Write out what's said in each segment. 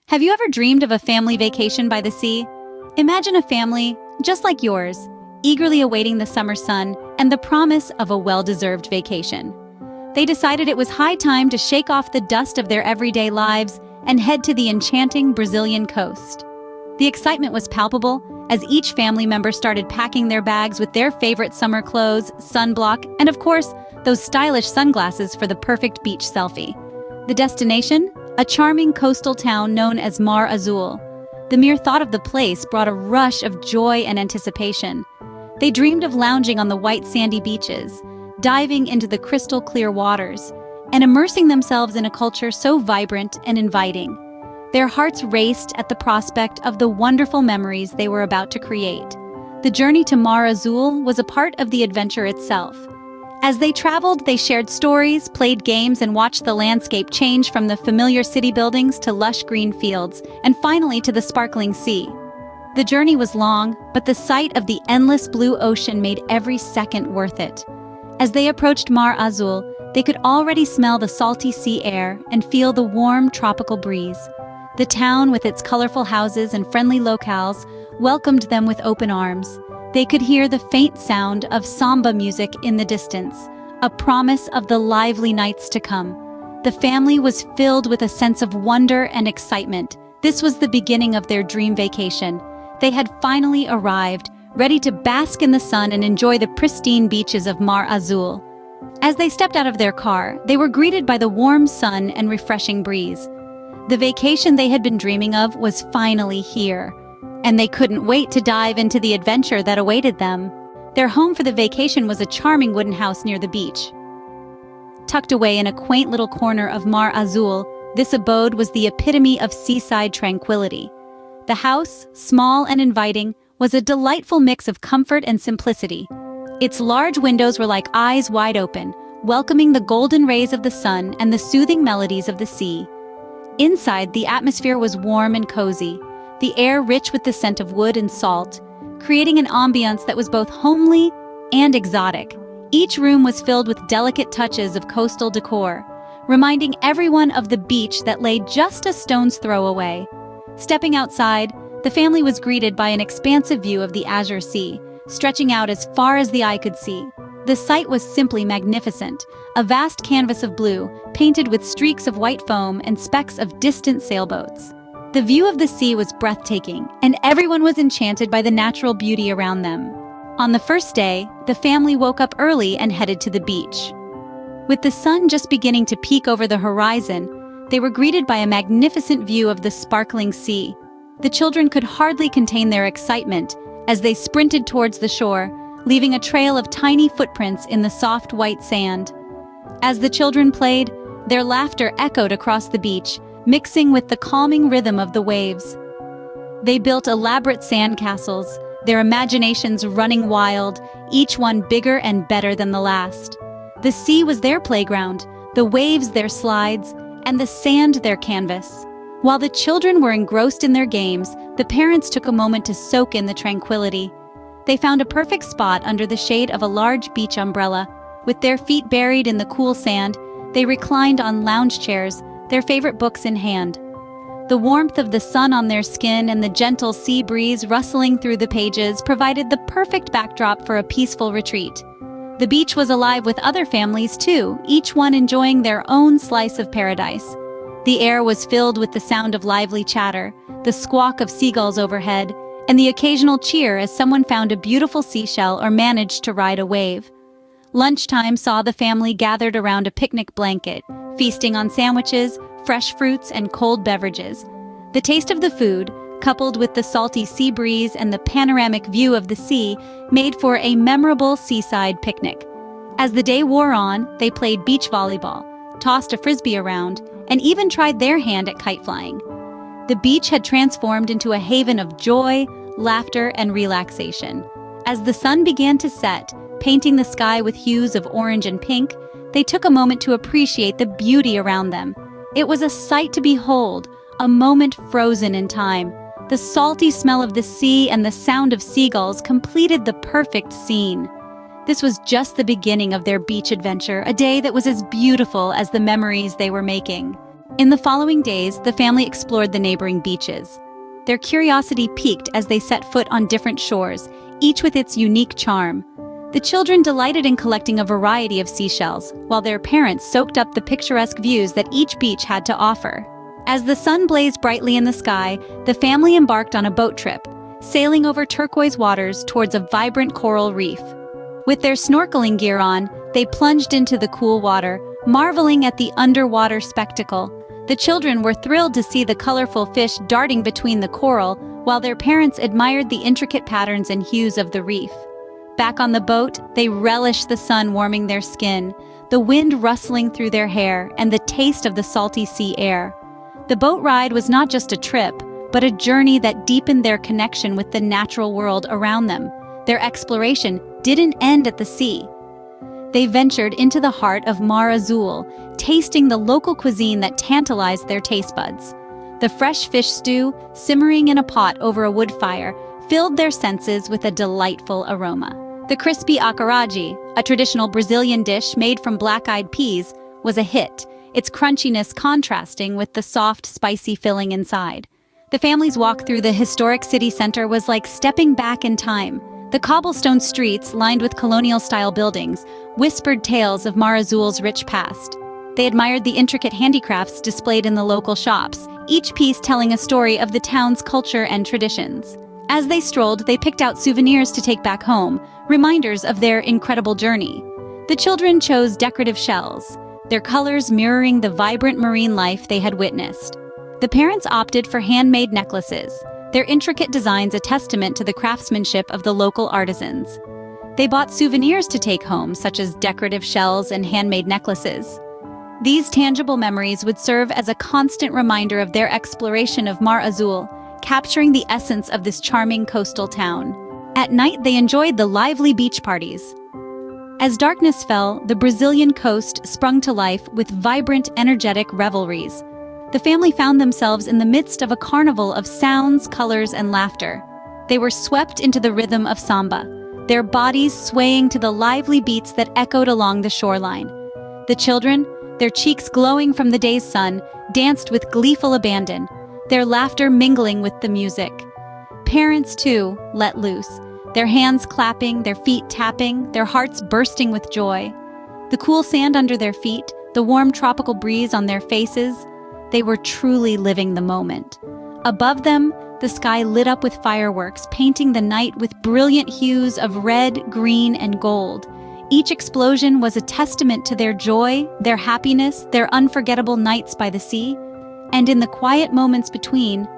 Have you ever dreamed of a family vacation by the sea? Imagine a family, just like yours, eagerly awaiting the summer sun and the promise of a well-deserved vacation. They decided it was high time to shake off the dust of their everyday lives and head to the enchanting Brazilian coast. The excitement was palpable as each family member started packing their bags with their favorite summer clothes, sunblock, and of course, those stylish sunglasses for the perfect beach selfie. The destination? A charming coastal town known as Mar Azul. The mere thought of the place brought a rush of joy and anticipation. They dreamed of lounging on the white sandy beaches, diving into the crystal clear waters, and immersing themselves in a culture so vibrant and inviting. Their hearts raced at the prospect of the wonderful memories they were about to create. The journey to Mar Azul was a part of the adventure itself. As they traveled, they shared stories, played games, and watched the landscape change from the familiar city buildings to lush green fields, and finally to the sparkling sea. The journey was long, but the sight of the endless blue ocean made every second worth it. As they approached Mar Azul, they could already smell the salty sea air and feel the warm tropical breeze. The town, with its colorful houses and friendly locales, welcomed them with open arms. They could hear the faint sound of samba music in the distance, a promise of the lively nights to come. The family was filled with a sense of wonder and excitement. This was the beginning of their dream vacation. They had finally arrived, ready to bask in the sun and enjoy the pristine beaches of Mar Azul. As they stepped out of their car, they were greeted by the warm sun and refreshing breeze. The vacation they had been dreaming of was finally here, and they couldn't wait to dive into the adventure that awaited them. Their home for the vacation was a charming wooden house near the beach. Tucked away in a quaint little corner of Mar Azul, this abode was the epitome of seaside tranquility. The house, small and inviting, was a delightful mix of comfort and simplicity. Its large windows were like eyes wide open, welcoming the golden rays of the sun and the soothing melodies of the sea. Inside, the atmosphere was warm and cozy, the air rich with the scent of wood and salt, creating an ambiance that was both homely and exotic. Each room was filled with delicate touches of coastal decor, reminding everyone of the beach that lay just a stone's throw away. Stepping outside, the family was greeted by an expansive view of the azure sea, stretching out as far as the eye could see. The sight was simply magnificent, a vast canvas of blue, painted with streaks of white foam and specks of distant sailboats. The view of the sea was breathtaking, and everyone was enchanted by the natural beauty around them. On the first day, the family woke up early and headed to the beach. With the sun just beginning to peek over the horizon, they were greeted by a magnificent view of the sparkling sea. The children could hardly contain their excitement as they sprinted towards the shore, leaving a trail of tiny footprints in the soft white sand. As the children played, their laughter echoed across the beach, mixing with the calming rhythm of the waves. They built elaborate sandcastles, their imaginations running wild, each one bigger and better than the last. The sea was their playground, the waves their slides, and the sand their canvas. While the children were engrossed in their games, the parents took a moment to soak in the tranquility. They found a perfect spot under the shade of a large beach umbrella. With their feet buried in the cool sand, they reclined on lounge chairs, their favorite books in hand. The warmth of the sun on their skin and the gentle sea breeze rustling through the pages provided the perfect backdrop for a peaceful retreat. The beach was alive with other families too, each one enjoying their own slice of paradise. The air was filled with the sound of lively chatter, the squawk of seagulls overhead, and the occasional cheer as someone found a beautiful seashell or managed to ride a wave. Lunchtime saw the family gathered around a picnic blanket, feasting on sandwiches, fresh fruits, and cold beverages. The taste of the food, coupled with the salty sea breeze and the panoramic view of the sea, made for a memorable seaside picnic. As the day wore on, they played beach volleyball, tossed a frisbee around, and even tried their hand at kite flying. The beach had transformed into a haven of joy, laughter, and relaxation. As the sun began to set, painting the sky with hues of orange and pink, they took a moment to appreciate the beauty around them. It was a sight to behold, a moment frozen in time. The salty smell of the sea and the sound of seagulls completed the perfect scene. This was just the beginning of their beach adventure, a day that was as beautiful as the memories they were making. In the following days, the family explored the neighboring beaches. Their curiosity piqued as they set foot on different shores, each with its unique charm. The children delighted in collecting a variety of seashells, while their parents soaked up the picturesque views that each beach had to offer. As the sun blazed brightly in the sky, the family embarked on a boat trip, sailing over turquoise waters towards a vibrant coral reef. With their snorkeling gear on, they plunged into the cool water, marveling at the underwater spectacle. The children were thrilled to see the colorful fish darting between the coral, while their parents admired the intricate patterns and hues of the reef. Back on the boat, they relished the sun warming their skin, the wind rustling through their hair, and the taste of the salty sea air. The boat ride was not just a trip, but a journey that deepened their connection with the natural world around them. Their exploration didn't end at the sea. They ventured into the heart of Mar Azul, tasting the local cuisine that tantalized their taste buds. The fresh fish stew, simmering in a pot over a wood fire, filled their senses with a delightful aroma. The crispy acarajé, a traditional Brazilian dish made from black-eyed peas, was a hit, its crunchiness contrasting with the soft, spicy filling inside. The family's walk through the historic city center was like stepping back in time. The cobblestone streets, lined with colonial-style buildings, whispered tales of Mar Azul's rich past. They admired the intricate handicrafts displayed in the local shops, each piece telling a story of the town's culture and traditions. As they strolled, they picked out souvenirs to take back home, reminders of their incredible journey. The children chose decorative shells, their colors mirroring the vibrant marine life they had witnessed. The parents opted for handmade necklaces, their intricate designs a testament to the craftsmanship of the local artisans. They bought souvenirs to take home, such as decorative shells and handmade necklaces. These tangible memories would serve as a constant reminder of their exploration of Mar Azul, capturing the essence of this charming coastal town. At night, they enjoyed the lively beach parties. As darkness fell, the Brazilian coast sprung to life with vibrant, energetic revelries. The family found themselves in the midst of a carnival of sounds, colors, and laughter. They were swept into the rhythm of samba, their bodies swaying to the lively beats that echoed along the shoreline. The children, their cheeks glowing from the day's sun, danced with gleeful abandon, their laughter mingling with the music. Parents, too, let loose, their hands clapping, their feet tapping, their hearts bursting with joy. The cool sand under their feet, the warm tropical breeze on their faces, they were truly living the moment. Above them, the sky lit up with fireworks, painting the night with brilliant hues of red, green, and gold. Each explosion was a testament to their joy, their happiness, their unforgettable nights by the sea. And in the quiet moments between,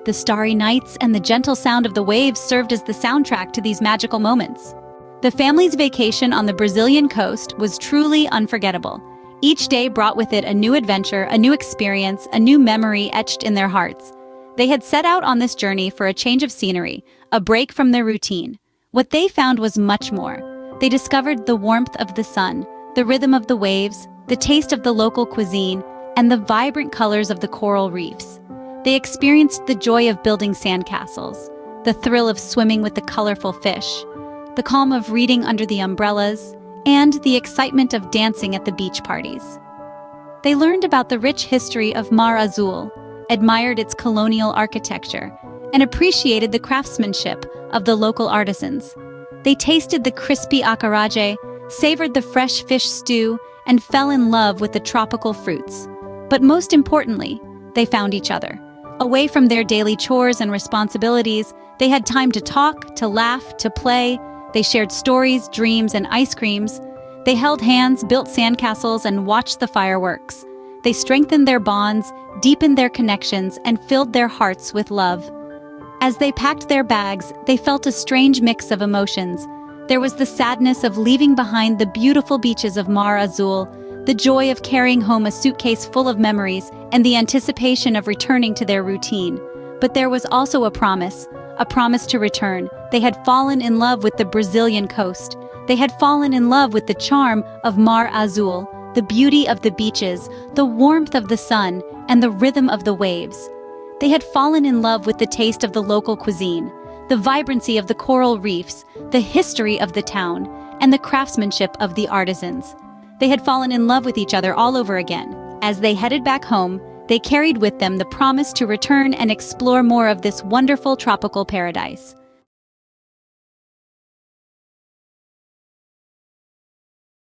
the starry nights and the gentle sound of the waves served as the soundtrack to these magical moments. The family's vacation on the Brazilian coast was truly unforgettable. Each day brought with it a new adventure, a new experience, a new memory etched in their hearts. They had set out on this journey for a change of scenery, a break from their routine. What they found was much more. They discovered the warmth of the sun, the rhythm of the waves, the taste of the local cuisine, and the vibrant colors of the coral reefs. They experienced the joy of building sandcastles, the thrill of swimming with the colorful fish, the calm of reading under the umbrellas, and the excitement of dancing at the beach parties. They learned about the rich history of Mar Azul, admired its colonial architecture, and appreciated the craftsmanship of the local artisans. They tasted the crispy acarajé, savored the fresh fish stew, and fell in love with the tropical fruits. But most importantly, they found each other. Away from their daily chores and responsibilities, they had time to talk, to laugh, to play. They shared stories, dreams, and ice creams. They held hands, built sandcastles, and watched the fireworks. They strengthened their bonds, deepened their connections, and filled their hearts with love. As they packed their bags, they felt a strange mix of emotions. There was the sadness of leaving behind the beautiful beaches of Mar Azul, the joy of carrying home a suitcase full of memories, and the anticipation of returning to their routine. But there was also a promise to return. They had fallen in love with the Brazilian coast. They had fallen in love with the charm of Mar Azul, the beauty of the beaches, the warmth of the sun, and the rhythm of the waves. They had fallen in love with the taste of the local cuisine, the vibrancy of the coral reefs, the history of the town, and the craftsmanship of the artisans. They had fallen in love with each other all over again. As they headed back home, they carried with them the promise to return and explore more of this wonderful tropical paradise.